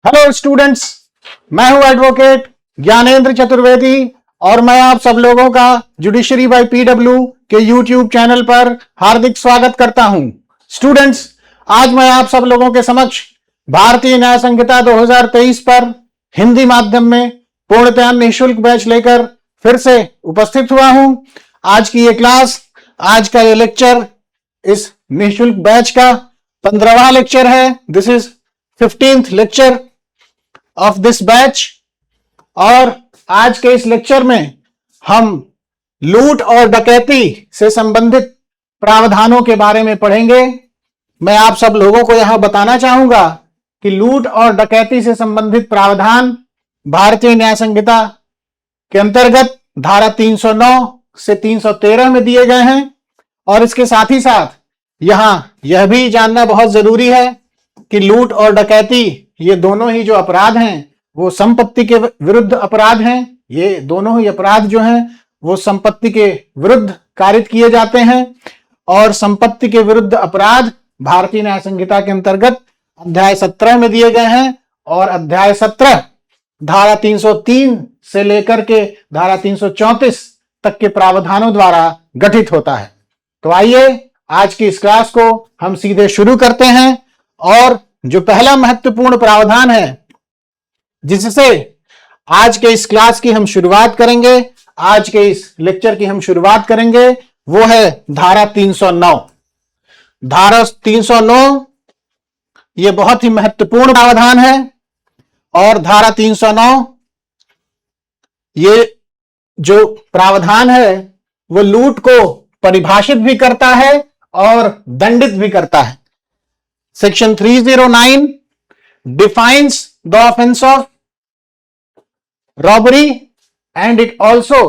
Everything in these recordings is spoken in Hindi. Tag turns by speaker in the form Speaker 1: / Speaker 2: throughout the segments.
Speaker 1: हेलो स्टूडेंट्स, मैं हूं एडवोकेट ज्ञानेंद्र चतुर्वेदी और मैं आप सब लोगों का जुडिशरी बाय पीडब्ल्यू के यूट्यूब चैनल पर हार्दिक स्वागत करता हूं। स्टूडेंट्स, आज मैं आप सब लोगों के समक्ष भारतीय न्याय संहिता 2023 पर हिंदी माध्यम में पूर्णतः निःशुल्क बैच लेकर फिर से उपस्थित हुआ हूं। आज की ये क्लास, आज का ये लेक्चर इस निःशुल्क बैच का 15वां लेक्चर है। This is 15th lecture of this batch और आज के इस लेक्चर में हम लूट और डकैती से संबंधित प्रावधानों के बारे में पढ़ेंगे। मैं आप सब लोगों को यहां बताना चाहूंगा कि लूट और डकैती से संबंधित प्रावधान भारतीय न्याय संहिता के अंतर्गत धारा 309 से 313 में दिए गए हैं और इसके साथ ही साथ यहां यह भी जानना बहुत जरूरी है कि लूट और डकैती ये दोनों ही जो अपराध हैं वो संपत्ति के विरुद्ध अपराध हैं। ये दोनों ही अपराध जो हैं वो संपत्ति के विरुद्ध कारित किए जाते हैं और संपत्ति के विरुद्ध अपराध भारतीय न्याय संहिता के अंतर्गत अध्याय 17 में दिए गए हैं और अध्याय 17 धारा 303 से लेकर के धारा 334 तक के प्रावधानों द्वारा गठित होता है। तो आइए आज की इस क्लास को हम सीधे शुरू करते हैं और जो पहला महत्वपूर्ण प्रावधान है जिससे आज के इस क्लास की हम शुरुआत करेंगे, आज के इस लेक्चर की हम शुरुआत करेंगे, वो है धारा 309। धारा 309 ये बहुत ही महत्वपूर्ण प्रावधान है और धारा 309 ये जो प्रावधान है वो लूट को परिभाषित भी करता है और दंडित भी करता है। Section 309 defines the offense of robbery and it also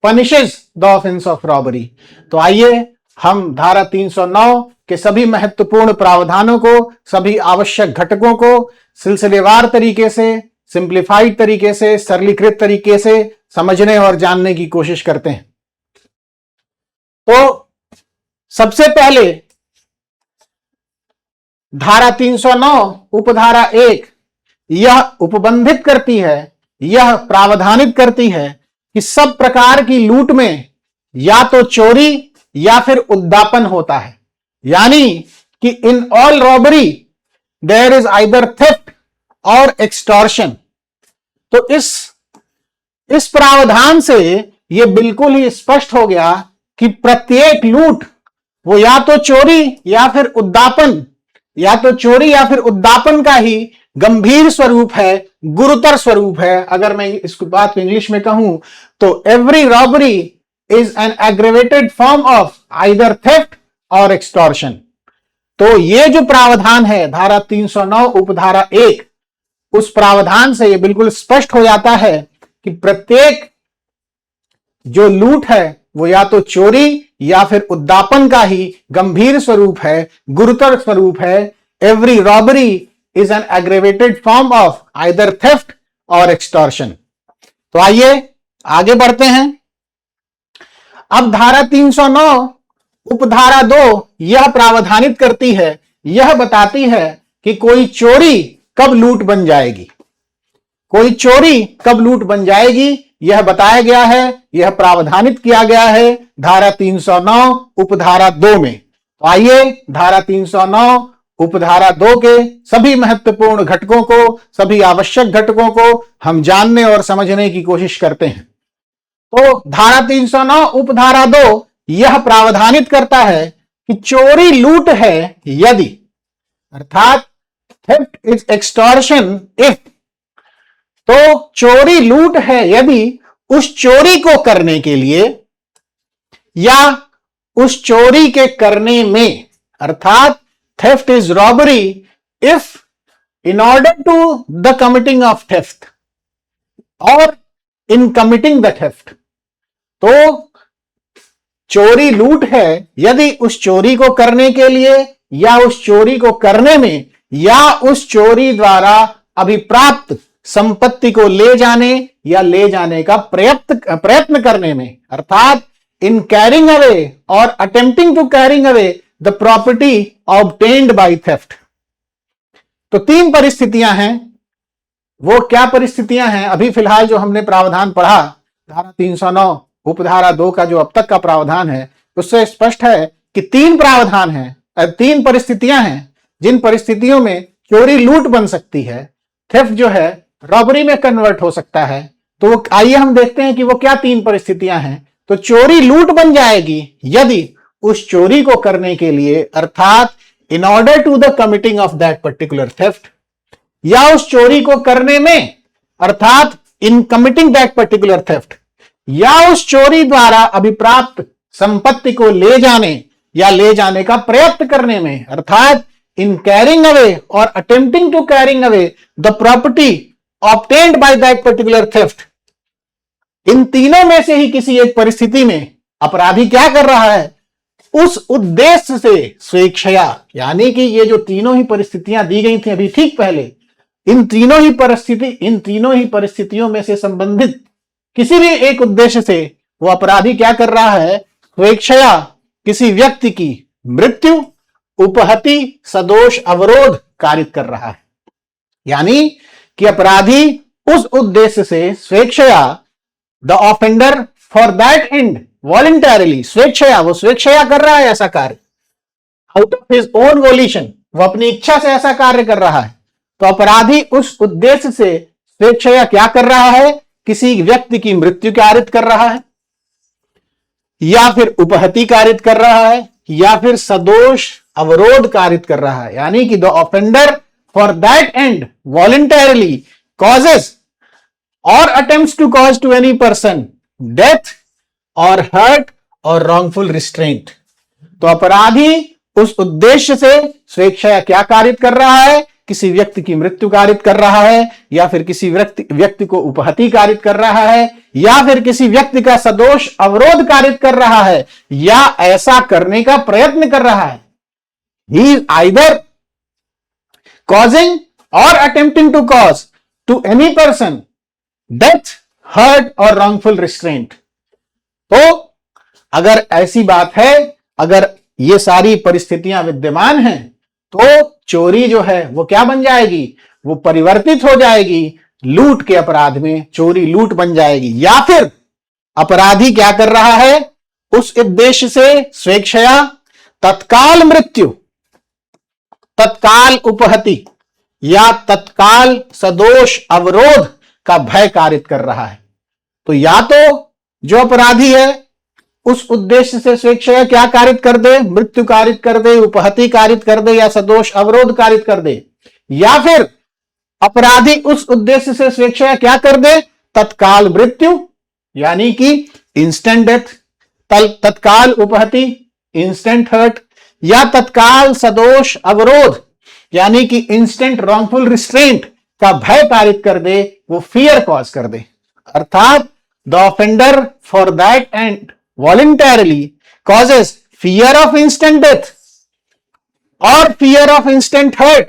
Speaker 1: punishes the offense of robbery। तो आइए हम धारा 309 के सभी महत्वपूर्ण प्रावधानों को, सभी आवश्यक घटकों को सिलसिलेवार तरीके से, सिंप्लीफाइड तरीके से, सरलीकृत तरीके से समझने और जानने की कोशिश करते हैं। तो सबसे पहले धारा 309 उपधारा 1 यह उपबंधित करती है, यह प्रावधानित करती है कि सब प्रकार की लूट में या तो चोरी या फिर उद्दापन होता है। यानी कि in all robbery there is either theft और एक्सटॉर्शन। तो इस प्रावधान से यह बिल्कुल ही स्पष्ट हो गया कि प्रत्येक लूट वो या तो चोरी या फिर उद्दापन, या तो चोरी या फिर उद्दापन का ही गंभीर स्वरूप है, गुरुतर स्वरूप है। अगर मैं इस बात को इंग्लिश में कहूं तो every robbery is an aggravated form of either theft और एक्सटॉर्शन। तो ये जो प्रावधान है धारा 309 उपधारा 1, उस प्रावधान से ये बिल्कुल स्पष्ट हो जाता है कि प्रत्येक जो लूट है वो या तो चोरी या फिर उद्दापन का ही गंभीर स्वरूप है, गुरुतर स्वरूप है। Every robbery is an aggravated form of either theft और एक्सटॉर्शन। तो आइए आगे बढ़ते हैं। अब धारा 309 उपधारा 2 यह प्रावधानित करती है, यह बताती है कि कोई चोरी कब लूट बन जाएगी। कोई चोरी कब लूट बन जाएगी यह बताया गया है, यह प्रावधानित किया गया है धारा 309 उपधारा 2 में। तो आइए धारा 309 उपधारा 2 के सभी महत्वपूर्ण घटकों को, सभी आवश्यक घटकों को हम जानने और समझने की कोशिश करते हैं। तो धारा 309 उपधारा 2 यह प्रावधानित करता है कि चोरी लूट है यदि, अर्थात थेफ्ट इज एक्सटॉर्शन इफ, तो चोरी लूट है यदि उस चोरी को करने के लिए या उस चोरी के करने में, अर्थात theft is robbery if in order to the committing of theft और इन कमिटिंग द थेफ्ट। तो चोरी लूट है यदि उस चोरी को करने के लिए या उस चोरी को करने में या उस चोरी द्वारा अभिप्राप्त संपत्ति को ले जाने या ले जाने का प्रयत्न करने में, अर्थात इन कैरिंग अवे और attempting to carrying away the property obtained by theft. तो तीन परिस्थितियां हैं वो क्या परिस्थितियां हैं। अभी फिलहाल जो हमने प्रावधान पढ़ा धारा 309 उपधारा 2 का जो अब तक का प्रावधान है, उससे स्पष्ट है कि 3 प्रावधान हैं, 3 परिस्थितियां हैं जिन परिस्थितियों में चोरी लूट बन सकती है, थेफ्ट जो है रॉबरी में कन्वर्ट हो सकता है। तो आइए हम देखते हैं कि वो क्या 3 परिस्थितियां हैं। तो चोरी लूट बन जाएगी यदि उस चोरी को करने के लिए, अर्थात in order to the committing of that particular theft, या उस चोरी को करने में, अर्थात in committing that particular theft, या उस चोरी द्वारा अभिप्राप्त संपत्ति को ले जाने या ले जाने का प्रयत्न करने में, अर्थात इन कैरिंग अवे और attempting to carrying away the property obtained by that particular theft, इन तीनों में से ही किसी एक परिस्थिति में अपराधी क्या कर रहा है, उस उद्देश्य से स्वेच्छया, यानी कि ये जो तीनों ही परिस्थितियां दी गई थी अभी ठीक पहले, इन तीनों ही परिस्थितियों में से संबंधित किसी भी एक उद्देश्य से वो अपराधी क्या कर रहा है, स्वेच्छया किसी व्यक्ति की मृत्यु, उपहति, सदोष, अवरोध कारित कर रहा है। यानी कि अपराधी उस उद्देश्य से स्वेच्छया, the offender for that end voluntarily, स्वेच्छया, वो स्वेच्छया कर रहा है ऐसा कार्य, आउट ऑफ हिज ओन वोल्यूशन, वो अपनी इच्छा से ऐसा कार्य कर रहा है। तो अपराधी उस उद्देश्य से स्वेच्छया क्या कर रहा है, किसी व्यक्ति की मृत्यु कारित कर रहा है, या फिर उपहति कारित कर रहा है, या फिर सदोष अवरोध कारित कर रहा है। यानी कि the offender for that end voluntarily causes और attempts to cause to any person death और हर्ट और रॉन्गफुल रिस्ट्रेंट। तो अपराधी उस उद्देश्य से स्वेच्छा क्या कारित कर रहा है, किसी व्यक्ति की मृत्यु कारित कर रहा है, या फिर किसी व्यक्ति को उपहति कारित कर रहा है, या फिर किसी व्यक्ति का सदोष अवरोध कारित कर रहा है, या ऐसा करने का प्रयत्न कर रहा है। ही इज आइदर कॉजिंग और attempting to cause to any person death, hurt और रॉन्गफुल रिस्ट्रेंट। तो अगर ऐसी बात है, अगर ये सारी परिस्थितियां विद्यमान हैं, तो चोरी जो है वो क्या बन जाएगी, वो परिवर्तित हो जाएगी लूट के अपराध में, चोरी लूट बन जाएगी। या फिर अपराधी क्या कर रहा है, उस उद्देश्य से स्वेच्छया तत्काल मृत्यु, तत्काल उपहति या तत्काल सदोष अवरोध का भय कारित कर रहा है। तो या तो जो अपराधी है उस उद्देश्य से स्वेच्छया क्या कारित कर दे, मृत्यु कारित कर दे, उपहति कारित कर दे, या सदोष अवरोध कारित कर दे, या फिर अपराधी उस उद्देश्य से स्वेच्छया क्या कर दे, तत्काल मृत्यु यानी कि इंस्टेंट डेथ, तत्काल उपहति इंस्टेंट हर्ट, या तत्काल सदोष अवरोध यानी कि इंस्टेंट रॉन्गफुल रिस्ट्रेंट का भय कारित कर दे, वो फियर कॉज कर दे। अर्थात the offender for that and voluntarily causes fear of instant death or fear of instant hurt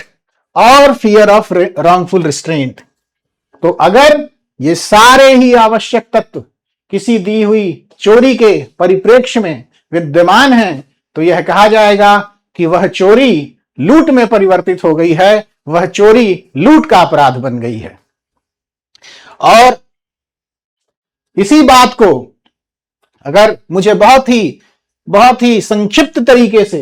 Speaker 1: or fear of wrongful restraint। तो अगर ये सारे ही आवश्यक तत्व किसी दी हुई चोरी के परिप्रेक्ष्य में विद्यमान हैं, तो यह कहा जाएगा कि वह चोरी लूट में परिवर्तित हो गई है, वह चोरी लूट का अपराध बन गई है। और इसी बात को अगर मुझे बहुत ही संक्षिप्त तरीके से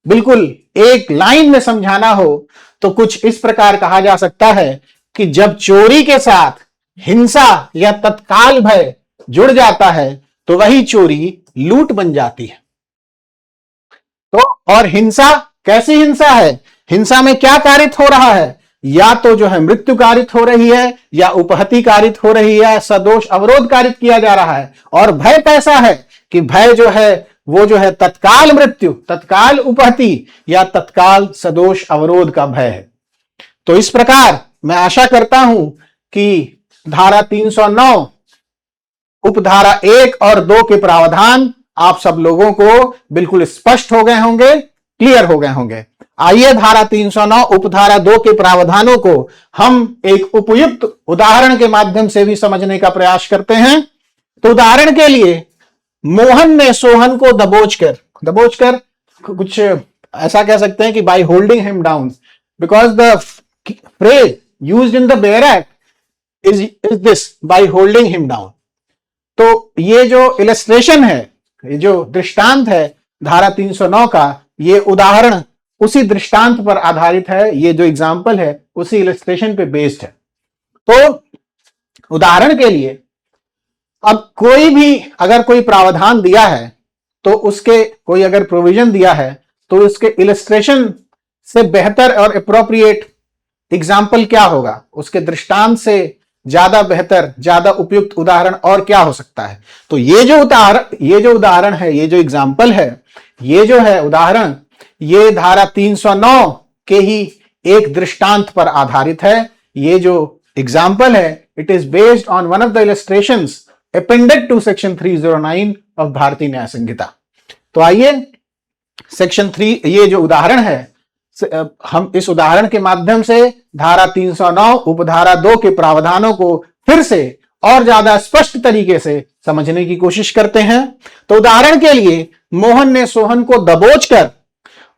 Speaker 1: बिल्कुल एक लाइन में समझाना हो, तो कुछ इस प्रकार कहा जा सकता है कि जब चोरी के साथ हिंसा या तत्काल भय जुड़ जाता है, तो वही चोरी लूट बन जाती है। तो और हिंसा कैसी हिंसा है, हिंसा में क्या कारित हो रहा है, या तो जो है मृत्यु कारित हो रही है, या उपहति कारित हो रही है, सदोष अवरोध कारित किया जा रहा है। और भय कैसा है कि भय जो है वो जो है तत्काल मृत्यु, तत्काल उपहति या तत्काल सदोष अवरोध का भय है। तो इस प्रकार मैं आशा करता हूं कि धारा 309 उपधारा 1 और 2 के प्रावधान आप सब लोगों को बिल्कुल स्पष्ट हो गए होंगे, क्लियर हो गए होंगे। आइए धारा 309 उपधारा 2 के प्रावधानों को हम एक उपयुक्त उदाहरण के माध्यम से भी समझने का प्रयास करते हैं। तो उदाहरण के लिए मोहन ने सोहन को दबोचकर कुछ ऐसा कह सकते हैं कि by holding him down, because the phrase used in the bare act is this, by holding him down. तो ये जो इलस्ट्रेशन है, ये जो दृष्टांत है धारा 309 का, ये उदाहरण उसी दृष्टांत पर आधारित है। ये जो एग्जाम्पल है उसी इलस्ट्रेशन पे बेस्ड है। तो उदाहरण के लिए, अब कोई भी अगर कोई प्रावधान दिया है तो उसके कोई अगर प्रोविजन दिया है तो उसके इलस्ट्रेशन से बेहतर और एप्रोप्रिएट एग्जाम्पल क्या होगा, उसके दृष्टांत से ज्यादा बेहतर, ज्यादा उपयुक्त उदाहरण और क्या हो सकता है। तो ये जो उदाहरण है, ये जो एग्जाम्पल है, ये जो है उदाहरण, ये धारा 309 के ही एक दृष्टांत पर आधारित है। ये जो एग्जाम्पल है, it is based on one of the illustrations appended to section 309 of Bharatiya Nyaya संहिता। तो आइए सेक्शन 3, ये जो उदाहरण है, हम इस उदाहरण के माध्यम से धारा 309 उपधारा 2 के प्रावधानों को फिर से और ज्यादा स्पष्ट तरीके से समझने की कोशिश करते हैं। तो उदाहरण के लिए, मोहन ने सोहन को दबोचकर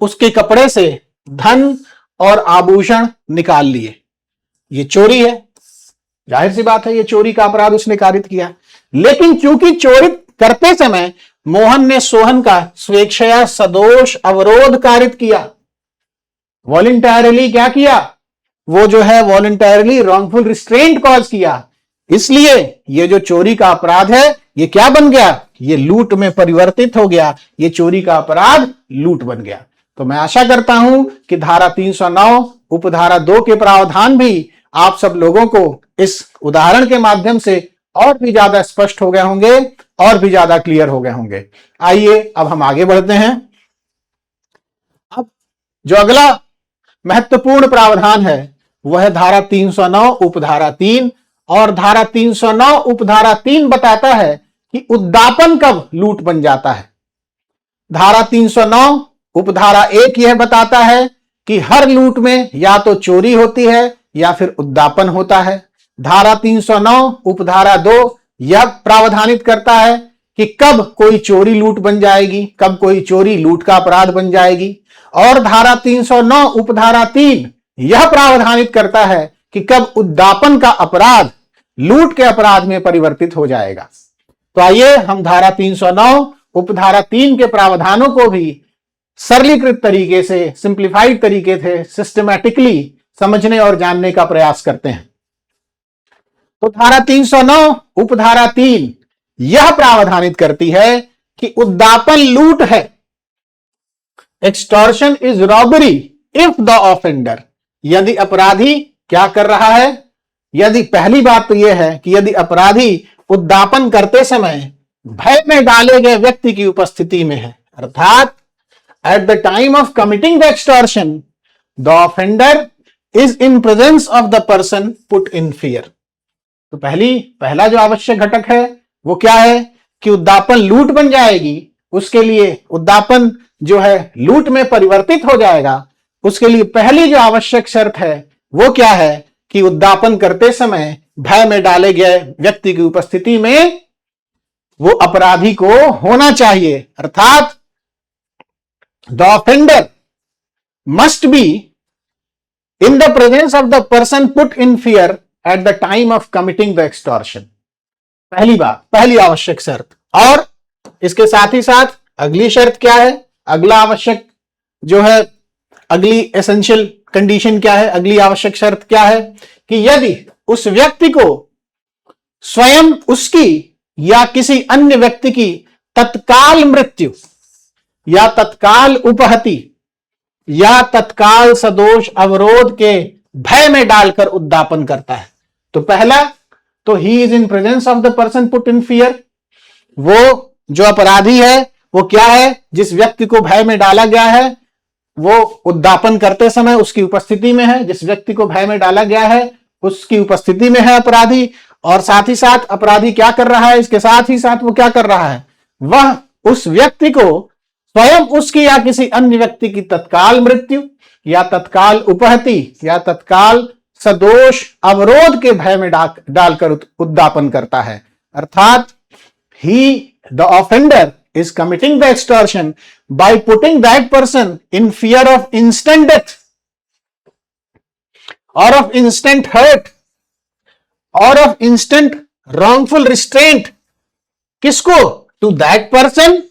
Speaker 1: उसके कपड़े से धन और आभूषण निकाल लिए। ये चोरी है, जाहिर सी बात है, ये चोरी का अपराध उसने कारित किया। लेकिन चूंकि चोरी करते समय मोहन ने सोहन का स्वेच्छया सदोष अवरोध कारित किया, वॉलंटरली क्या किया, वो जो है वॉलंटरली रॉन्गफुल रिस्ट्रेंट कॉज किया, इसलिए ये जो चोरी का अपराध है ये क्या बन गया, ये लूट में परिवर्तित हो गया। ये चोरी का अपराध लूट बन गया। तो मैं आशा करता हूं कि धारा 309 उपधारा 2 के प्रावधान भी आप सब लोगों को इस उदाहरण के माध्यम से और भी ज्यादा स्पष्ट हो गए होंगे और भी ज्यादा क्लियर हो गए होंगे। आइए अब हम आगे बढ़ते हैं। अब जो अगला महत्वपूर्ण प्रावधान है वह है धारा 309 उपधारा 3। और धारा 309 उपधारा 3 बताता है कि उद्दापन कब लूट बन जाता है। धारा 309 उपधारा 1 यह बताता है कि हर लूट में या तो चोरी होती है या फिर उद्दापन होता है। धारा 309 उपधारा 2 यह प्रावधानित करता है कि कब कोई चोरी लूट बन जाएगी, कब कोई चोरी लूट का अपराध बन जाएगी। और धारा 309 उपधारा 3 यह प्रावधानित करता है कि कब उद्दापन का अपराध लूट के अपराध में परिवर्तित हो जाएगा। तो आइए हम धारा 309 उपधारा 3 के प्रावधानों को भी सरलीकृत तरीके से, सिंप्लीफाइड तरीके से सिस्टमैटिकली समझने और जानने का प्रयास करते हैं। तो धारा 309 उपधारा 3 यह प्रावधानित करती है कि उद्दापन लूट है, extortion is robbery if the offender, यदि अपराधी क्या कर रहा है, यदि पहली बात तो यह है कि यदि अपराधी उद्दापन करते समय भय में डाले गए व्यक्ति की उपस्थिति में है, अर्थात at the time of committing the extortion the offender is in presence of the person put in fear. तो पहला जो आवश्यक घटक है वो क्या है कि उद्दापन लूट बन जाएगी, उसके लिए उद्दापन जो है लूट में परिवर्तित हो जाएगा, उसके लिए पहली जो आवश्यक शर्त है वो क्या है कि उद्दापन करते समय भय में डाले गए व्यक्ति की उपस्थिति में वो अपराधी को होना चाहिए, अर्थात the offender must be in the presence of the person put in fear at the time of committing the extortion. पहली बात, पहली आवश्यक शर्त। और इसके साथ ही साथ अगली शर्त क्या है, अगला आवश्यक जो है, अगली एसेंशियल कंडीशन क्या है, अगली आवश्यक शर्त क्या है कि यदि उस व्यक्ति को स्वयं उसकी या किसी अन्य व्यक्ति की तत्काल मृत्यु या तत्काल उपहति या तत्काल सदोष अवरोध के भय में डालकर उद्दापन करता है। तो पहला तो he is in presence of the person put in fear, वो जो अपराधी है वो क्या है, जिस व्यक्ति को भय में डाला गया है वो उद्दापन करते समय उसकी उपस्थिति में है, जिस व्यक्ति को भय में डाला गया है उसकी उपस्थिति में है अपराधी। और साथ ही साथ अपराधी क्या कर रहा है, इसके साथ ही साथ वो क्या कर रहा है, वह उस व्यक्ति को स्वयं उसकी या किसी अन्य व्यक्ति की तत्काल मृत्यु या तत्काल उपहति या तत्काल सदोष अवरोध के भय में डालकर उद्दापन करता है, अर्थात he the offender is committing the extortion by putting that person in fear of instant death और ऑफ इंस्टेंट हर्ट और ऑफ इंस्टेंट रॉन्गफुल रिस्ट्रेंट। किसको? टू दैट पर्सन,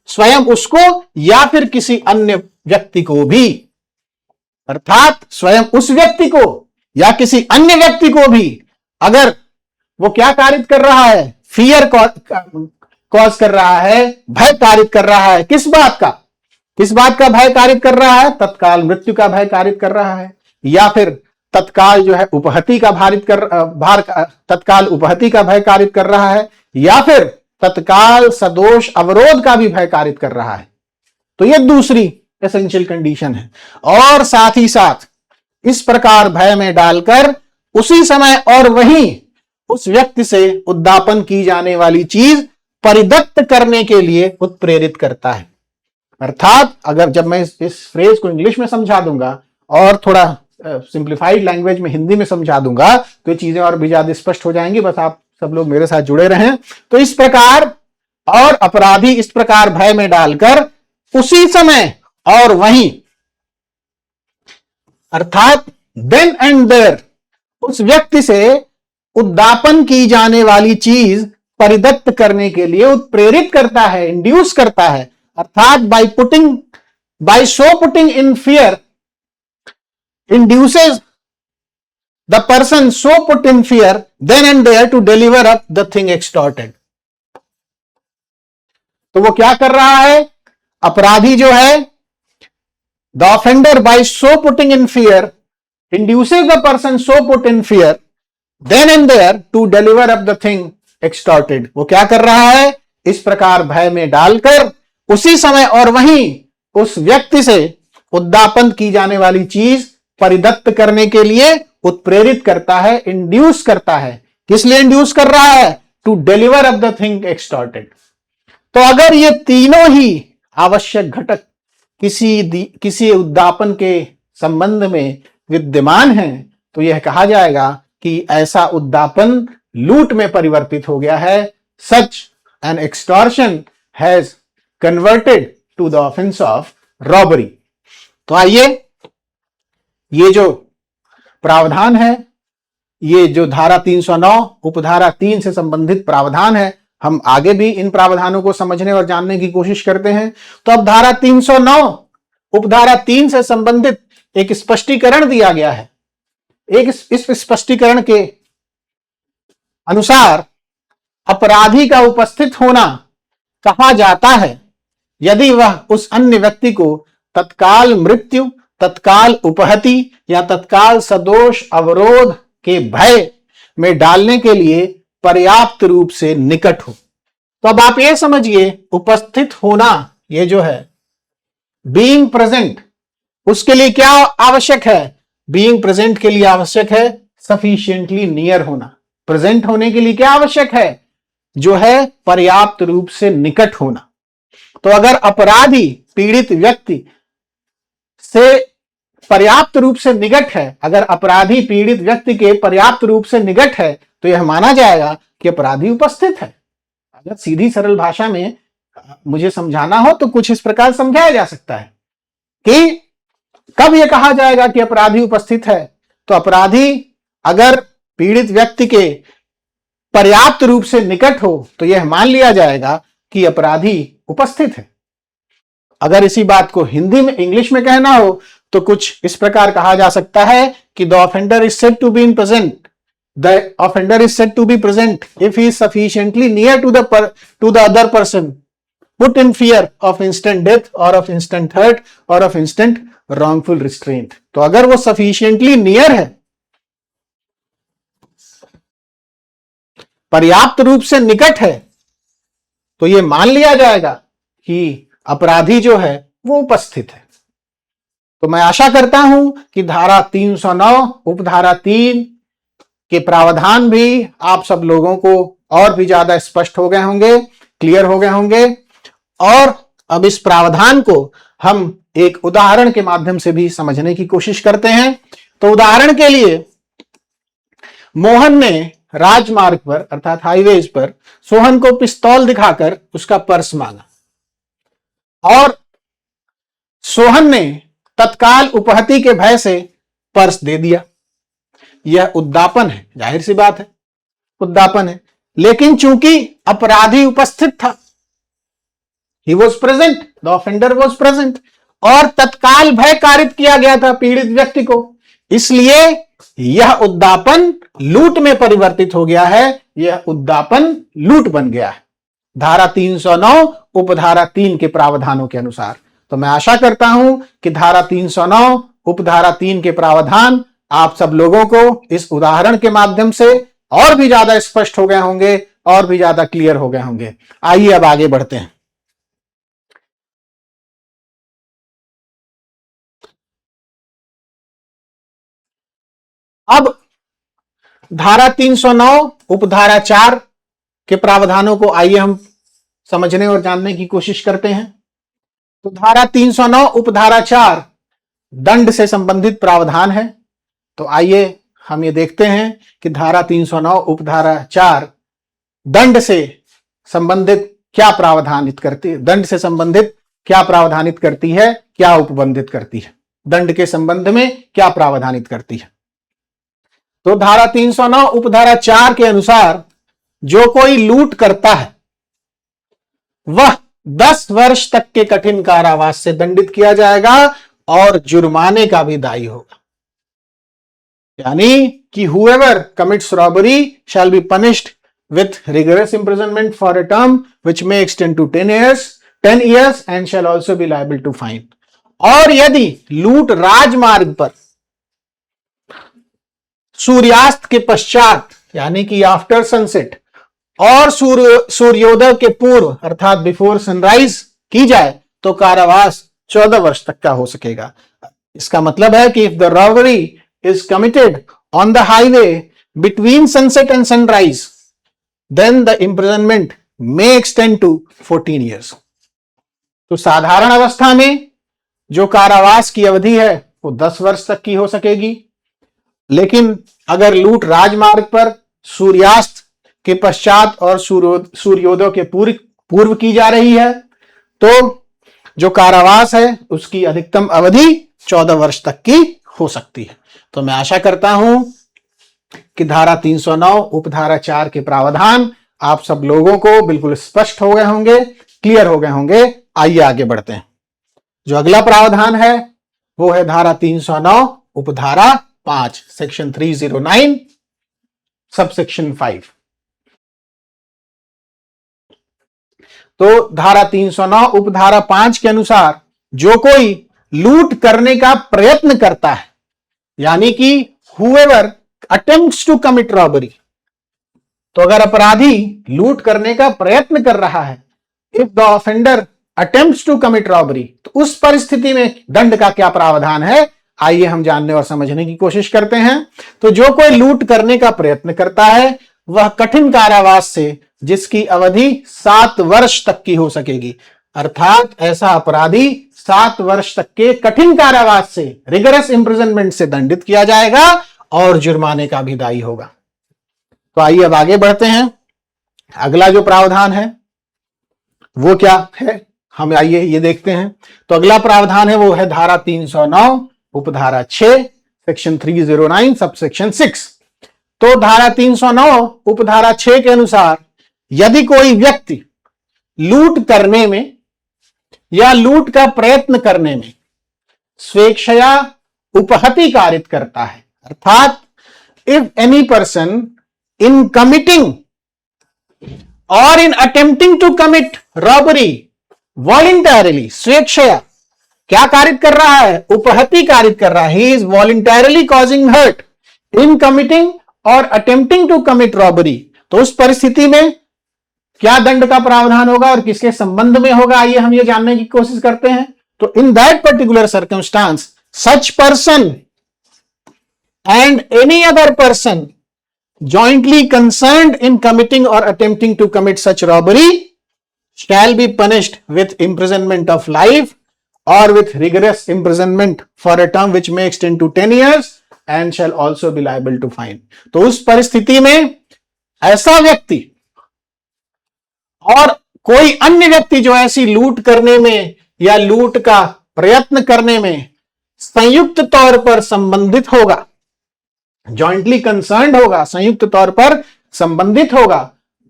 Speaker 1: स्वयं उसको या फिर किसी अन्य व्यक्ति को भी। अर्थात स्वयं उस व्यक्ति को या किसी अन्य व्यक्ति को भी अगर वो क्या कारित कर रहा है? फियर कॉज कर रहा है, भय कारित कर रहा है। किस बात का? किस बात का भय कारित कर रहा है? तत्काल मृत्यु का भय कारित कर रहा है, या फिर तत्काल जो है उपहति का तत्काल उपहति का भय कारित कर रहा है, या फिर तत्काल सदोष अवरोध का भी भय कारित कर रहा है। तो यह दूसरी एसेंशियल कंडीशन है। और साथ ही साथ इस प्रकार भय में डालकर उसी समय और वहीं उस व्यक्ति से उद्दापन की जाने वाली चीज परिदत्त करने के लिए उत्प्रेरित करता है। अर्थात अगर जब मैं इस फ्रेज को इंग्लिश में समझा दूंगा और थोड़ा सिंप्लीफाइड लैंग्वेज में हिंदी में समझा दूंगा तो ये चीजें और भी ज्यादा स्पष्ट हो जाएंगी। बस आप सब लोग मेरे साथ जुड़े रहें। तो इस प्रकार और अपराधी इस प्रकार भय में डालकर उसी समय और वहीं, अर्थात देन एंड देयर, उस व्यक्ति से उद्दापन की जाने वाली चीज परिदत्त करने के लिए उत्प्रेरित करता है, इंड्यूस करता है। अर्थात by so putting in fear induces the person so put in fear then and there to deliver up the thing extorted। तो वो क्या कर रहा है? अपराधी जो है, the offender by so putting in fear induces the person so put in fear then and there to deliver up the thing extorted। वो क्या कर रहा है? इस प्रकार भय में डालकर उसी समय और वहीं उस व्यक्ति से उद्दापन की जाने वाली चीज परिदत्त करने के लिए उत्प्रेरित करता है, इंड्यूस करता है। किस लिए इंड्यूस कर रहा है? To deliver up the thing extorted. तो अगर ये तीनों ही आवश्यक घटक किसी उद्दापन के संबंध में विद्यमान हैं तो यह कहा जाएगा कि ऐसा उद्दापन लूट में परिवर्तित हो गया है। Such an extortion has converted to the offence of robbery. तो आइए, ये जो प्रावधान है, ये जो धारा 309 उपधारा 3 से संबंधित प्रावधान है, हम आगे भी इन प्रावधानों को समझने और जानने की कोशिश करते हैं। तो अब धारा 309 उपधारा 3 से संबंधित एक स्पष्टीकरण दिया गया है। इस स्पष्टीकरण के अनुसार अपराधी का उपस्थित होना कहा जाता है यदि वह उस अन्य व्यक्ति को तत्काल मृत्यु, तत्काल उपहति या तत्काल सदोष अवरोध के भय में डालने के लिए पर्याप्त रूप से निकट हो। तो अब आप ये समझिए, उपस्थित होना, ये जो है बीइंग प्रेजेंट, उसके लिए क्या आवश्यक है? बीइंग प्रेजेंट के लिए आवश्यक है सफिशिएंटली नियर होना। प्रेजेंट होने के लिए क्या आवश्यक है? जो है पर्याप्त रूप से निकट होना। तो अगर अपराधी पीड़ित व्यक्ति से पर्याप्त रूप से निकट है, अगर अपराधी पीड़ित व्यक्ति के पर्याप्त रूप से निकट है तो यह माना जाएगा कि अपराधी उपस्थित है। अगर सीधी सरल भाषा में मुझे समझाना हो तो कुछ इस प्रकार समझाया जा सकता है कि कब यह कहा जाएगा कि अपराधी उपस्थित है? तो अपराधी अगर पीड़ित व्यक्ति के पर्याप्त रूप से निकट हो तो यह मान लिया जाएगा कि अपराधी उपस्थित है। अगर इसी बात को हिंदी में, इंग्लिश में कहना हो तो कुछ इस प्रकार कहा जा सकता है कि the offender is said to be in present, the offender is said to be present if he is sufficiently near to the other person put in fear of instant death और ऑफ इंस्टेंट हर्ट और ऑफ इंस्टेंट रॉन्गफुल रिस्ट्रेंट। तो अगर वो सफिशिएंटली नियर है, पर्याप्त रूप से निकट है, तो यह मान लिया जाएगा कि अपराधी जो है वो उपस्थित है। तो मैं आशा करता हूं कि धारा 309 उपधारा 3 के प्रावधान भी आप सब लोगों को और भी ज्यादा स्पष्ट हो गए होंगे, क्लियर हो गए होंगे। और अब इस प्रावधान को हम एक उदाहरण के माध्यम से भी समझने की कोशिश करते हैं। तो उदाहरण के लिए, मोहन ने राजमार्ग पर अर्थात हाईवेज पर सोहन को पिस्तौल दिखाकर उसका पर्स मांगा और सोहन ने तत्काल उपहति के भय से पर्स दे दिया। यह उद्दापन है, जाहिर सी बात है उद्दापन है। लेकिन चूंकि अपराधी उपस्थित था, he was present, the offender was present, और तत्काल भय कारित किया गया था पीड़ित व्यक्ति को, इसलिए यह उद्दापन लूट में परिवर्तित हो गया है, यह उद्दापन लूट बन गया है धारा 309 उपधारा 3 के प्रावधानों के अनुसार। तो मैं आशा करता हूं कि धारा 309 उपधारा 3 के प्रावधान आप सब लोगों को इस उदाहरण के माध्यम से और भी ज्यादा स्पष्ट हो गए होंगे, और भी ज्यादा क्लियर हो गए होंगे। आइए अब आगे बढ़ते हैं। अब धारा 309 उपधारा 4 के प्रावधानों को आइए हम समझने और जानने की कोशिश करते हैं। तो धारा 309 उपधारा 4 दंड से संबंधित प्रावधान है। तो आइए हम ये देखते हैं कि धारा 309 उपधारा 4 दंड से संबंधित क्या प्रावधानित करती है, दंड से संबंधित क्या प्रावधानित करती है, क्या उपबंधित करती है, दंड के संबंध में क्या प्रावधानित करती है। तो धारा 309 उपधारा 4 के अनुसार जो कोई लूट करता है वह 10 वर्ष तक के कठिन कारावास से दंडित किया जाएगा और जुर्माने का भी दायी होगा। यानी कि whoever commits robbery shall be punished with rigorous imprisonment for a term which may extend to 10 years and shall also be liable to fine। और यदि लूट राजमार्ग पर सूर्यास्त के पश्चात यानी कि आफ्टर सनसेट और सूर्योदय के पूर्व अर्थात बिफोर सनराइज की जाए तो कारावास 14 वर्ष तक का हो सकेगा। इसका मतलब है कि if the robbery is committed on the highway between sunset and sunrise then the imprisonment may extend to 14 years. तो साधारण अवस्था में जो कारावास की अवधि है वो 10 वर्ष तक की हो सकेगी, लेकिन अगर लूट राजमार्ग पर सूर्यास्त के पश्चात और सूर्योदय के पूर्व की जा रही है तो जो कारावास है उसकी अधिकतम अवधि 14 वर्ष तक की हो सकती है। तो मैं आशा करता हूं कि धारा 309 उपधारा 4 के प्रावधान आप सब लोगों को बिल्कुल स्पष्ट हो गए होंगे, क्लियर हो गए होंगे। आइए आगे बढ़ते हैं। जो अगला प्रावधान है वो है धारा 309 उपधारा 5 सेक्शन 309 सबसेक्शन 5। तो धारा 309 उपधारा 5 के अनुसार जो कोई लूट करने का प्रयत्न करता है यानी कि whoever attempts to commit robbery, तो अगर अपराधी लूट करने का प्रयत्न कर रहा है, if the offender attempts to commit robbery, तो उस परिस्थिति में दंड का क्या प्रावधान है, आइए हम जानने और समझने की कोशिश करते हैं। तो जो कोई लूट करने का प्रयत्न करता है वह कठिन कारावास से जिसकी अवधि 7 वर्ष तक की हो सकेगी, अर्थात ऐसा अपराधी 7 वर्ष तक के कठिन कारावास से रिगरस इंप्रिजनमेंट से दंडित किया जाएगा और जुर्माने का भी दायी होगा। तो आइए अब आगे बढ़ते हैं। अगला जो प्रावधान है वो क्या है, हम आइए ये देखते हैं। तो अगला प्रावधान है वो है धारा 309 उपधारा 6 सेक्शन 309 सबसेक्शन 6। तो धारा 309 उपधारा 6 के अनुसार यदि कोई व्यक्ति लूट करने में या लूट का प्रयत्न करने में स्वेच्छया उपहति कारित करता है, अर्थात if any person in committing और in attempting to commit robbery voluntarily, स्वेच्छया क्या कारित कर रहा है, उपहति कारित कर रहा है, he is voluntarily causing hurt in committing और अटेम्प्टिंग टू कमिट रॉबरी, तो उस परिस्थिति में क्या दंड का प्रावधान होगा और किसके संबंध में होगा, आइए हम ये जानने की कोशिश करते हैं। तो in that particular circumstance such person and any other person jointly concerned in committing or attempting to commit such robbery shall be punished with imprisonment of life or with rigorous imprisonment for a term which may extend to 10 years and shall also be liable to fine। तो उस परिस्थिति में ऐसा व्यक्ति और कोई अन्य व्यक्ति जो ऐसी लूट करने में या लूट का प्रयत्न करने में संयुक्त तौर पर संबंधित होगा जॉइंटली कंसर्न्ड होगा, संयुक्त तौर पर संबंधित होगा,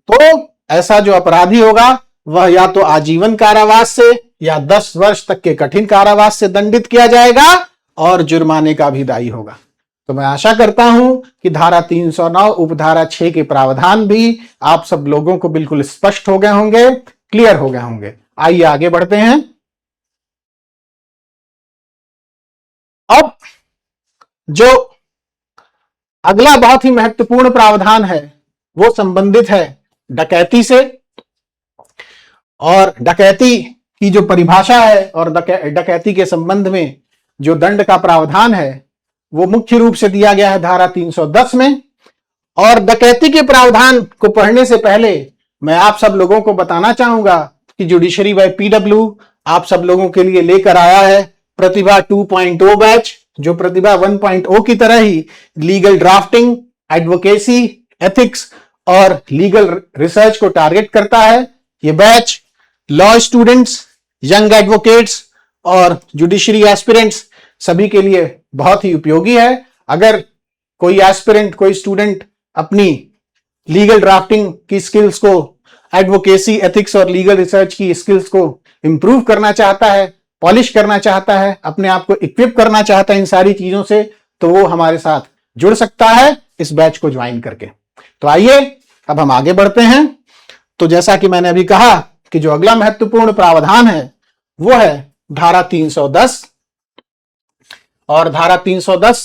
Speaker 1: तो ऐसा जो अपराधी होगा वह या तो आजीवन कारावास से या 10 वर्ष तक के कठिन कारावास से दंडित किया जाएगा और जुर्माने का भी दायी होगा। तो मैं आशा करता हूं कि धारा 309 उपधारा 6 के प्रावधान भी आप सब लोगों को बिल्कुल स्पष्ट हो गए होंगे, क्लियर हो गए होंगे। आइए आगे बढ़ते हैं। अब जो अगला बहुत ही महत्वपूर्ण प्रावधान है वो संबंधित है डकैती से। और डकैती की जो परिभाषा है और डकैती के संबंध में जो दंड का प्रावधान है वो मुख्य रूप से दिया गया है धारा 310 में। और डकैती के प्रावधान को पढ़ने से पहले मैं आप सब लोगों को बताना चाहूंगा कि जुडिशरी बाय पीडब्ल्यू आप सब लोगों के लिए लेकर आया है प्रतिभा 2.0 बैच, जो प्रतिभा 1.0 की तरह ही लीगल ड्राफ्टिंग, एडवोकेसी, एथिक्स और लीगल रिसर्च को टारगेट करता है। ये batch law students, young advocates और जुडिशरी एस्पिरेंट्स सभी के लिए बहुत ही उपयोगी है। अगर कोई एस्पिरेंट, कोई स्टूडेंट अपनी लीगल ड्राफ्टिंग की स्किल्स को, एडवोकेसी, एथिक्स और लीगल रिसर्च की स्किल्स को इंप्रूव करना चाहता है, पॉलिश करना चाहता है, अपने आप को इक्विप करना चाहता है इन सारी चीजों से, तो वो हमारे साथ जुड़ सकता है इस बैच को ज्वाइन करके। तो आइए अब हम आगे बढ़ते हैं। तो जैसा कि मैंने अभी कहा कि जो अगला महत्वपूर्ण प्रावधान है वो है धारा 310। और धारा 310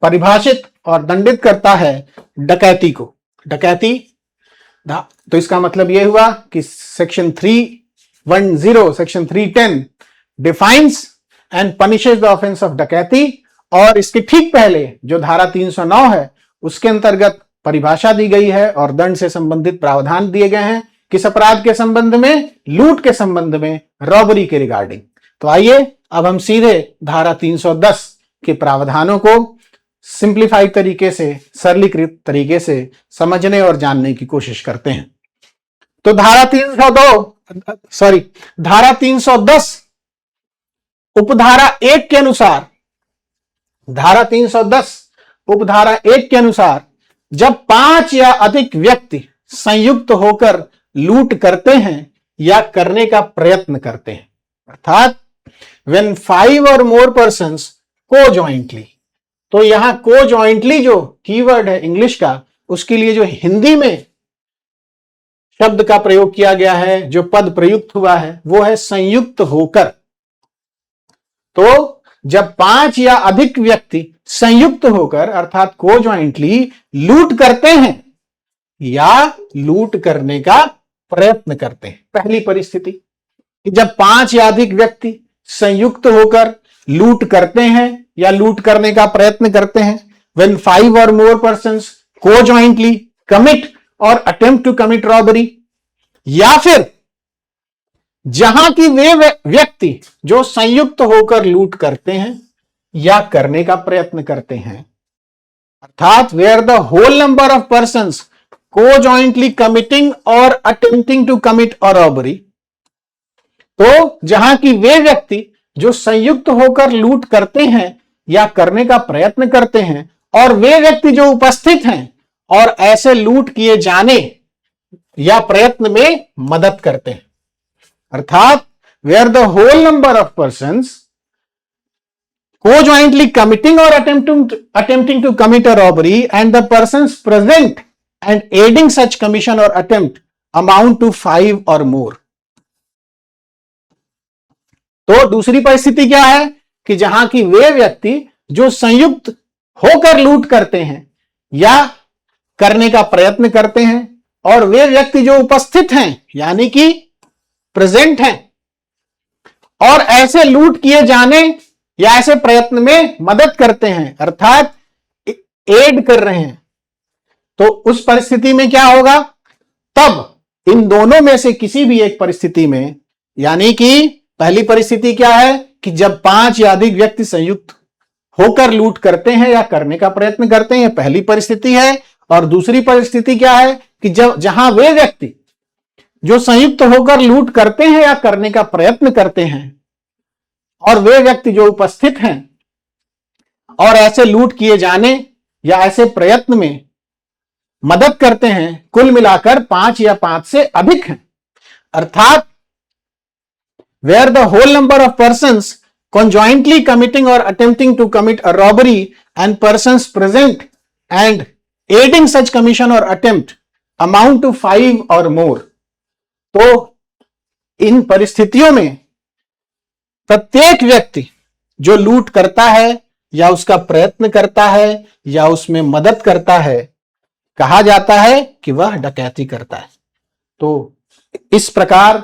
Speaker 1: परिभाषित और दंडित करता है डकैती को। डकैती, तो इसका मतलब यह हुआ कि section 310, section 310 defines and punishes the offence of डकैती। और इसके ठीक पहले जो धारा 309 है उसके अंतर्गत परिभाषा दी गई है और दंड से संबंधित प्रावधान दिए गए हैं किस अपराध के संबंध में, लूट के संबंध में, रॉबरी के रिगार्डिंग। तो आइए अब हम सीधे धारा 310 के प्रावधानों को सिंप्लीफाइड तरीके से, सरलीकृत तरीके से समझने और जानने की कोशिश करते हैं। तो धारा 310 उपधारा 1 के अनुसार, धारा 310 उपधारा 1 के अनुसार जब 5 या अधिक व्यक्ति संयुक्त होकर लूट करते हैं या करने का प्रयत्न करते हैं, अर्थात when 5 or more persons co-jointly, तो यहां co-jointly जो कीवर्ड है इंग्लिश का, उसके लिए जो हिंदी में शब्द का प्रयोग किया गया है, जो पद प्रयुक्त हुआ है वो है संयुक्त होकर। तो जब 5 या अधिक व्यक्ति संयुक्त होकर अर्थात को-जॉइंटली लूट करते हैं या लूट करने का प्रयत्न करते हैं, पहली परिस्थिति कि जब 5 या अधिक व्यक्ति संयुक्त होकर लूट करते हैं या लूट करने का प्रयत्न करते हैं, when 5 or more persons co-jointly commit or attempt to commit robbery, या फिर जहां की वे व्यक्ति जो संयुक्त होकर लूट करते हैं या करने का प्रयत्न करते हैं, अर्थात where the whole number of persons co-jointly committing or attempting to commit a robbery, तो जहां की वे व्यक्ति जो संयुक्त होकर लूट करते हैं या करने का प्रयत्न करते हैं और वे व्यक्ति जो उपस्थित हैं और ऐसे लूट किए जाने या प्रयत्न में मदद करते हैं, अर्थात where the whole number of persons co-jointly committing or attempting to commit a robbery and the persons present and aiding such commission or attempt amount to 5 or more। तो दूसरी परिस्थिति क्या है कि जहां की वे व्यक्ति जो संयुक्त होकर लूट करते हैं या करने का प्रयत्न करते हैं और वे व्यक्ति जो उपस्थित हैं यानी कि प्रेजेंट हैं और ऐसे लूट किए जाने या ऐसे प्रयत्न में मदद करते हैं, अर्थात एड कर रहे हैं, तो उस परिस्थिति में क्या होगा, तब इन दोनों में से किसी भी एक परिस्थिति में, यानी कि पहली परिस्थिति क्या है कि जब 5 या अधिक व्यक्ति संयुक्त होकर लूट करते हैं या करने का प्रयत्न करते हैं, पहली परिस्थिति है। और दूसरी परिस्थिति क्या है कि जब जहां वे व्यक्ति जो संयुक्त होकर लूट करते हैं या करने का प्रयत्न करते हैं और वे व्यक्ति जो उपस्थित हैं और ऐसे लूट किए जाने या ऐसे प्रयत्न में मदद करते हैं कुल मिलाकर 5 या 5 से अधिक हैं। अर्थात where the whole number of persons conjointly committing or attempting to commit a robbery and persons present and aiding such commission or attempt amount to 5 or more। तो इन परिस्थितियों में प्रत्येक व्यक्ति जो लूट करता है या उसका प्रयत्न करता है या उसमें मदद करता है, कहा जाता है कि वह डकैती करता है। तो इस प्रकार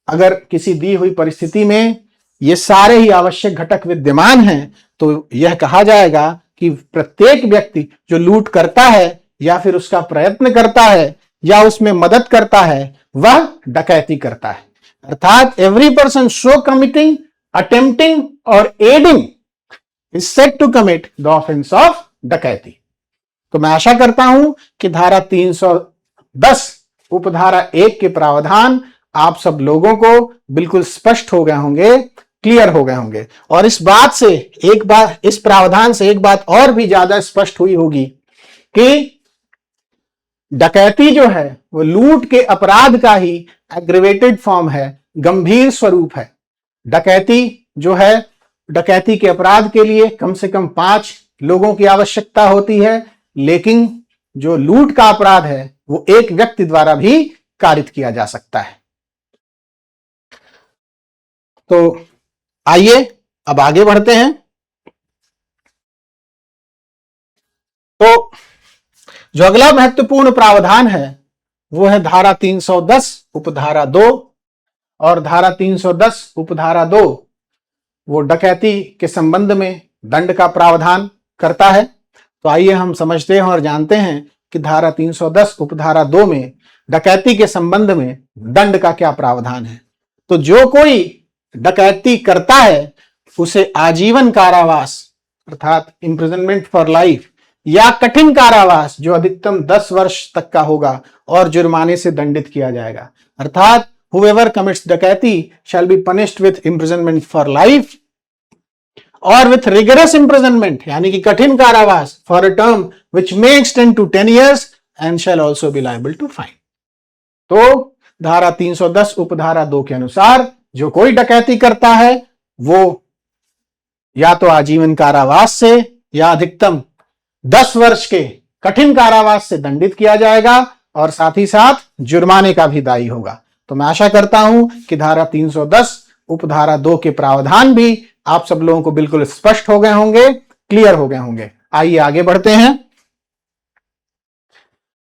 Speaker 1: अगर किसी दी हुई परिस्थिति में ये सारे ही आवश्यक घटक विद्यमान हैं तो यह कहा जाएगा कि प्रत्येक व्यक्ति जो लूट करता है या फिर उसका प्रयत्न करता है या उसमें मदद करता है वह डकैती करता है। अर्थात every person so committing, attempting और aiding is said to commit the offence of dacoity. तो मैं आशा करता हूं कि धारा 310 उपधारा 1 के प्रावधान आप सब लोगों को बिल्कुल स्पष्ट हो गए होंगे, क्लियर हो गए होंगे। और इस प्रावधान से एक बात और भी ज्यादा स्पष्ट हुई होगी कि डकैती जो है वो लूट के अपराध का ही एग्रीवेटेड फॉर्म है, गंभीर स्वरूप है। डकैती जो है, डकैती के अपराध के लिए कम से कम 5 लोगों की आवश्यकता होती है, लेकिन जो लूट का अपराध है वो एक व्यक्ति द्वारा भी कारित किया जा सकता है। तो आइए अब आगे बढ़ते हैं। तो जो अगला महत्वपूर्ण प्रावधान है वो है धारा 310 उपधारा 2। और धारा 310 उपधारा 2 वो डकैती के संबंध में दंड का प्रावधान करता है। तो आइए हम समझते हैं और जानते हैं कि धारा 310 उपधारा 2 में डकैती के संबंध में दंड का क्या प्रावधान है। तो जो कोई डकैती करता है उसे आजीवन कारावास अर्थात इम्प्रिजनमेंट फॉर लाइफ या कठिन कारावास जो अधिकतम 10 वर्ष तक का होगा और जुर्माने से दंडित किया जाएगा। अर्थात whoever commits डकैती shall be punished with imprisonment for life और with rigorous imprisonment यानी कि कठिन कारावास for a term which may extend to 10 years and shall also be liable to fine। तो धारा 310 उपधारा 2 के अनुसार जो कोई डकैती करता है वो या तो आजीवन कारावास से या अधिकतम 10 वर्ष के कठिन कारावास से दंडित किया जाएगा और साथ ही साथ जुर्माने का भी दायी होगा। तो मैं आशा करता हूं कि धारा 310 उपधारा 2 के प्रावधान भी आप सब लोगों को बिल्कुल स्पष्ट हो गए होंगे, क्लियर हो गए होंगे। आइए आगे बढ़ते हैं।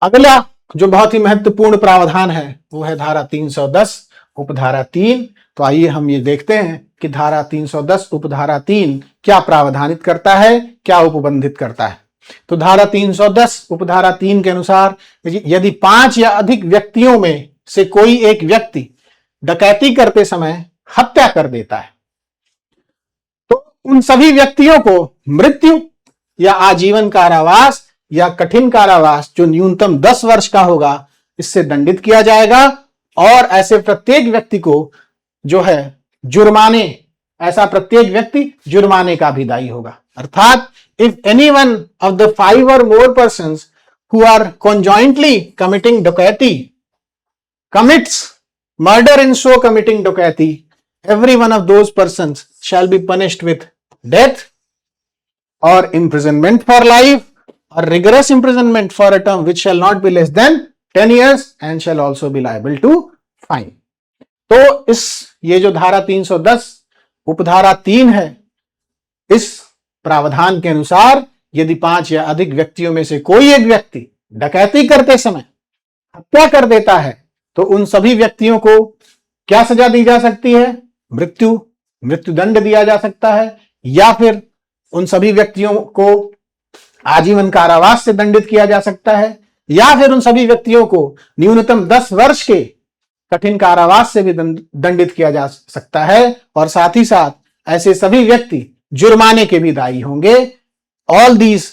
Speaker 1: अगला जो बहुत ही महत्वपूर्ण प्रावधान है वो है धारा 310 उपधारा 3। तो आइए हम ये देखते हैं कि धारा 310 उपधारा 3 क्या प्रावधानित करता है, क्या उपबंधित करता है। तो धारा 310 उपधारा 3 के अनुसार यदि 5 या अधिक व्यक्तियों में से कोई एक व्यक्ति डकैती करते समय हत्या कर देता है तो उन सभी व्यक्तियों को मृत्यु या आजीवन कारावास या कठिन कारावास जो न्यूनतम 10 वर्ष का होगा इससे दंडित किया जाएगा। और ऐसे प्रत्येक व्यक्ति को जो है जुर्माने, ऐसा प्रत्येक व्यक्ति जुर्माने का भी दायी होगा। अर्थात if any one of the 5 or more persons who are conjointly committing डकैती commits murder in so committing डकैती, every one of those persons shall be punished with death or imprisonment for life or rigorous imprisonment for a term which shall not be less than 10 years and shall also be liable to fine। तो ये जो धारा 310 उपधारा 3 है, इस प्रावधान के अनुसार यदि 5 या अधिक व्यक्तियों में से कोई एक व्यक्ति डकैती करते समय हत्या कर देता है तो उन सभी व्यक्तियों को क्या सजा दी जा सकती है? मृत्युदंड दिया जा सकता है या फिर उन सभी व्यक्तियों को आजीवन कारावास से दंडित किया जा सकता है या फिर उन सभी व्यक्तियों को न्यूनतम 10 वर्ष के कठिन कारावास से भी दंडित किया जा सकता है और साथ ही साथ ऐसे सभी व्यक्ति जुर्माने के भी दायी होंगे। All these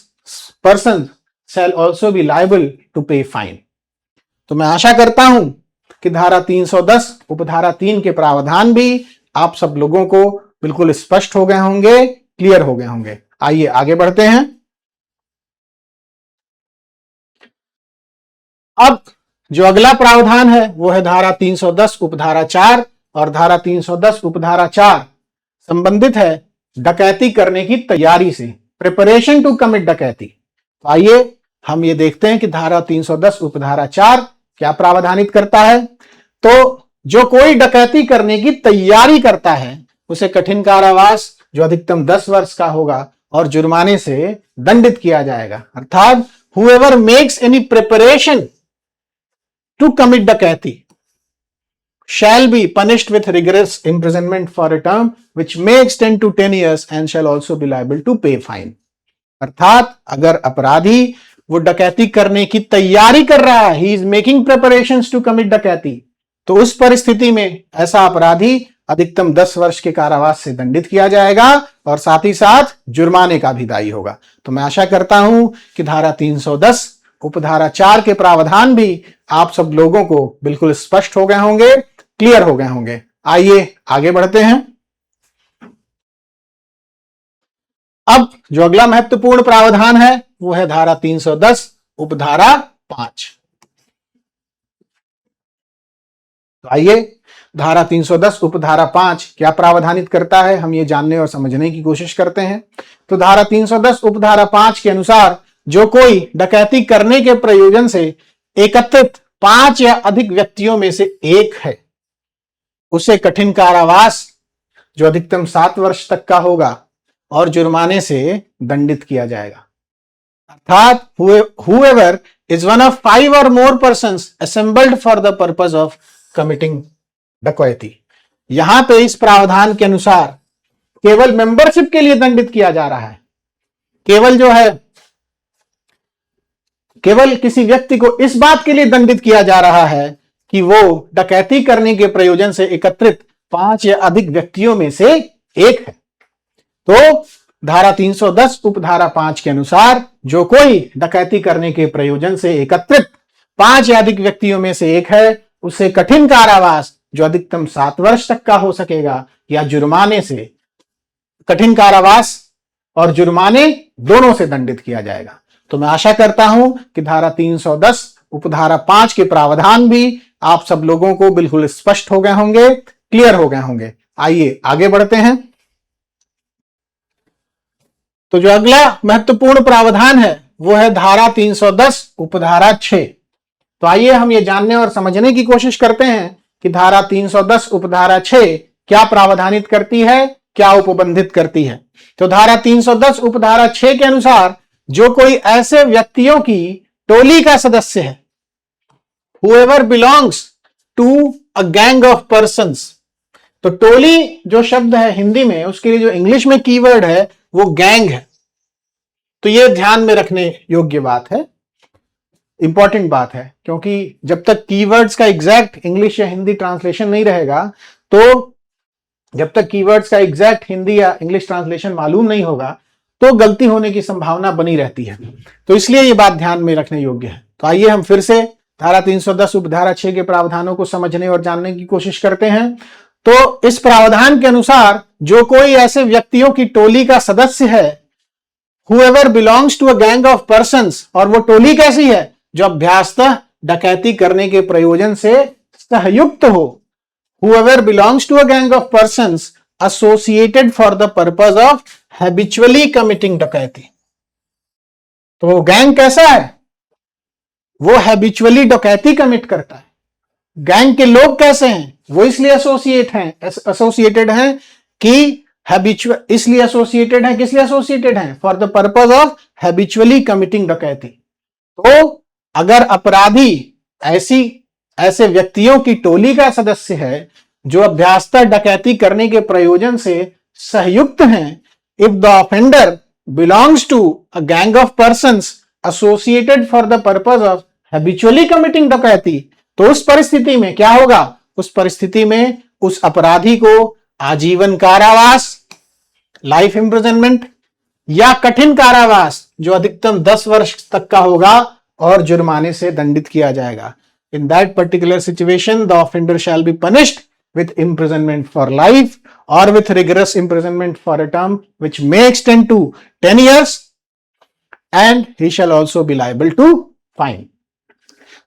Speaker 1: person shall also be liable to pay fine. तो मैं आशा करता हूं कि धारा 310 उपधारा 3 के प्रावधान भी आप सब लोगों को बिल्कुल स्पष्ट हो गए होंगे, क्लियर हो गए होंगे। आइए आगे बढ़ते हैं। अब जो अगला प्रावधान है वो है धारा 310 उपधारा 4, और धारा 310 उपधारा 4 संबंधित है डकैती करने की तैयारी से, प्रिपरेशन टू कमिट डकैती। तो आइए हम ये देखते हैं कि धारा 310 उपधारा 4 क्या प्रावधानित करता है। तो जो कोई डकैती करने की तैयारी करता है उसे कठिन कारावास जो अधिकतम 10 वर्ष का होगा और जुर्माने से दंडित किया जाएगा। अर्थात whoever makes any preparation to commit डकैती shall be punished with rigorous imprisonment for a term which may extend to 10 years and shall also be liable to pay fine। अर्थात अगर अपराधी वो डकैती करने की तैयारी कर रहा है, he is making preparations to commit डकैती, तो उस परिस्थिति में ऐसा अपराधी अधिकतम 10 वर्ष के कारावास से दंडित किया जाएगा और साथ ही साथ जुर्माने का भी दायी होगा। तो मैं आशा करता हूं कि धारा 310 उपधारा 4 के प्रावधान भी आप सब लोगों को बिल्कुल स्पष्ट हो गए होंगे, क्लियर हो गए होंगे। आइए आगे बढ़ते हैं। अब जो अगला महत्वपूर्ण प्रावधान है वो है धारा 310 उपधारा 5। तो आइए धारा 310 उपधारा 5 क्या प्रावधानित करता है, हम ये जानने और समझने की कोशिश करते हैं। तो धारा 310 उपधारा 5 के अनुसार जो कोई डकैती करने के प्रयोजन से एकत्रित 5 या अधिक व्यक्तियों में से एक है उसे कठिन कारावास जो अधिकतम 7 वर्ष तक का होगा और जुर्माने से दंडित किया जाएगा। अर्थात whoever is one of 5 or more persons assembled for the purpose of committing डकैती। यहां पे इस प्रावधान के अनुसार केवल मेंबरशिप के लिए दंडित किया जा रहा है। केवल किसी व्यक्ति को इस बात के लिए दंडित किया जा रहा है कि वो डकैती करने के प्रयोजन से एकत्रित 5 या अधिक व्यक्तियों में से एक है। तो धारा 310 उपधारा 5 के अनुसार जो कोई डकैती करने के प्रयोजन से एकत्रित 5 या अधिक व्यक्तियों में से एक है उसे कठिन कारावास जो अधिकतम 7 वर्ष तक का हो सकेगा या जुर्माने से, कठिन कारावास और जुर्माने दोनों से दंडित किया जाएगा। तो मैं आशा करता हूं कि धारा 310 उपधारा 5 के प्रावधान भी आप सब लोगों को बिल्कुल स्पष्ट हो गए होंगे, क्लियर हो गए होंगे। आइए आगे बढ़ते हैं। तो जो अगला महत्वपूर्ण प्रावधान है वो है धारा 310 उपधारा 6। तो आइए हम ये जानने और समझने की कोशिश करते हैं कि धारा 310 उपधारा 6 क्या प्रावधानित करती है, क्या उपबंधित करती है। तो धारा 310 उपधारा 6 के अनुसार जो कोई ऐसे व्यक्तियों की टोली का सदस्य है, whoever belongs to a gang of persons। तो टोली जो शब्द है हिंदी में, उसके लिए जो इंग्लिश में कीवर्ड है वो गैंग है। तो ये ध्यान में रखने योग्य बात है, इंपॉर्टेंट बात है, क्योंकि जब तक कीवर्ड्स का एग्जैक्ट इंग्लिश या हिंदी ट्रांसलेशन नहीं रहेगा, तो जब तक कीवर्ड्स का एग्जैक्ट हिंदी या इंग्लिश ट्रांसलेशन मालूम नहीं होगा तो गलती होने की संभावना बनी रहती है। तो इसलिए ये बात ध्यान में रखने योग्य है। तो आइए हम फिर से धारा 310 उपधारा 6 के प्रावधानों को समझने और जानने की कोशिश करते हैं। तो इस प्रावधान के अनुसार जो कोई ऐसे व्यक्तियों की टोली का सदस्य है, whoever belongs to a gang of persons, और वो टोली कैसी है, जो अभ्यासतः डकैती करने के प्रयोजन से सहयुक्त हो, whoever belongs to a gang of persons associated for the purpose of habitually committing डकैती। तो गैंग कैसा है, वो हैबिचुअली डकैती कमिट करता है। गैंग के लोग कैसे हैं, वो इसलिए एसोसिएटेड हैं कि हैबिचुअल, इसलिए एसोसिएटेड हैं, किस लिए एसोसिएटेड हैं, for the purpose of habitually committing dacoity. तो अगर अपराधी ऐसे व्यक्तियों की टोली का सदस्य है जो अभ्यासतः डकैती करने के प्रयोजन से सहयुक्त हैं, if the offender belongs to a gang of persons associated for the purpose of habitually committing dacoity, तो उस परिस्थिति में क्या होगा, उस परिस्थिति में उस अपराधी को आजीवन कारावास, लाइफ इम्प्रिजनमेंट, या कठिन कारावास जो अधिकतम 10 वर्ष तक का होगा और जुर्माने से दंडित किया जाएगा। In that particular situation the offender shall be punished with imprisonment for life or with rigorous imprisonment for a term which may extend to 10 years and he shall also be liable to fine.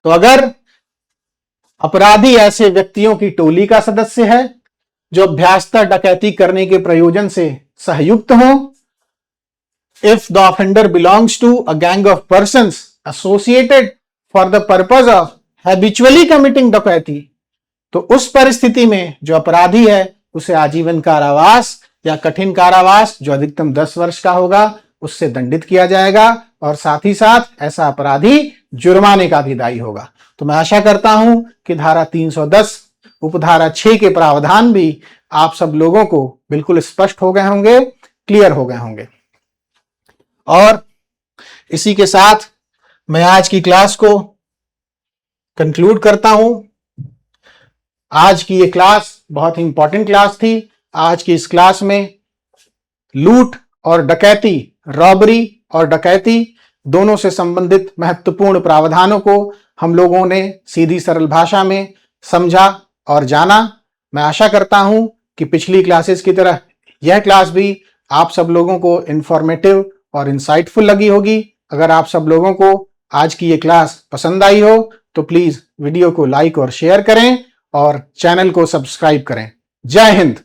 Speaker 1: तो अगर अपराधी ऐसे व्यक्तियों की टोली का सदस्य है जो अभ्यासता डकैती करने के प्रयोजन से सहयुक्त हो, if the offender belongs to a gang of persons associated for the purpose of habitually committing डकैती, तो उस परिस्थिति में जो अपराधी है उसे आजीवन कारावास या कठिन कारावास जो अधिकतम 10 वर्ष का होगा उससे दंडित किया जाएगा और साथ ही साथ ऐसा अपराधी जुर्माने का भी दायी होगा। तो मैं आशा करता हूं कि धारा 310 उपधारा 6 के प्रावधान भी आप सब लोगों को बिल्कुल स्पष्ट हो गए होंगे, क्लियर हो गए होंगे। और इसी के साथ मैं आज की क्लास को कंक्लूड करता हूं। आज की ये क्लास बहुत ही इंपॉर्टेंट क्लास थी। आज की इस क्लास में लूट और डकैती, रॉबरी और डकैती दोनों से संबंधित महत्वपूर्ण प्रावधानों को हम लोगों ने सीधी सरल भाषा में समझा और जाना। मैं आशा करता हूं कि पिछली क्लासेस की तरह यह क्लास भी आप सब लोगों को इंफॉर्मेटिव और इंसाइटफुल लगी होगी। अगर आप सब लोगों को आज की ये क्लास पसंद आई हो तो प्लीज वीडियो को लाइक और शेयर करें और चैनल को सब्सक्राइब करें। जय हिंद।